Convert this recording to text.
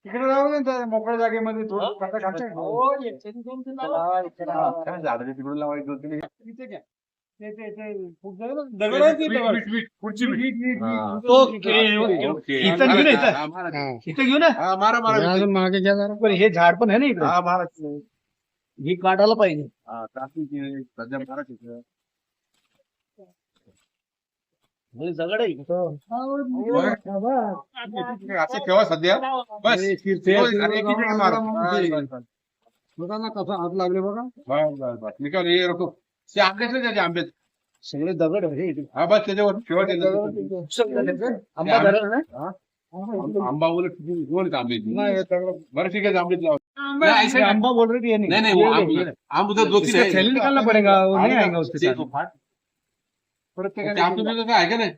तिकडे राहू दे मोकळ्या जागेमध्ये थोडं झाड तिकडून लावायचं इथे घ्या. मागे घ्या जरा. पण हे झाड पण आहे ना इकडे. ही काढायला पाहिजे. सध्या दगड आहे असं ठेवा सध्या. बस बघा ना कसं हात लागले बघा. मी काय हे रखो ते आंब्याच त्याचे आंबे सगळे दगड आहे. हा बस त्याच्यावर ठेवा. आंबा बोलत बोल आंबे बरं ठीक आहे. आंबेच लावा. आंबा बोल रही है. नहीं आम उधर दो तीन निकालना पड़ेगा. प्रत्येक आहे का नाही.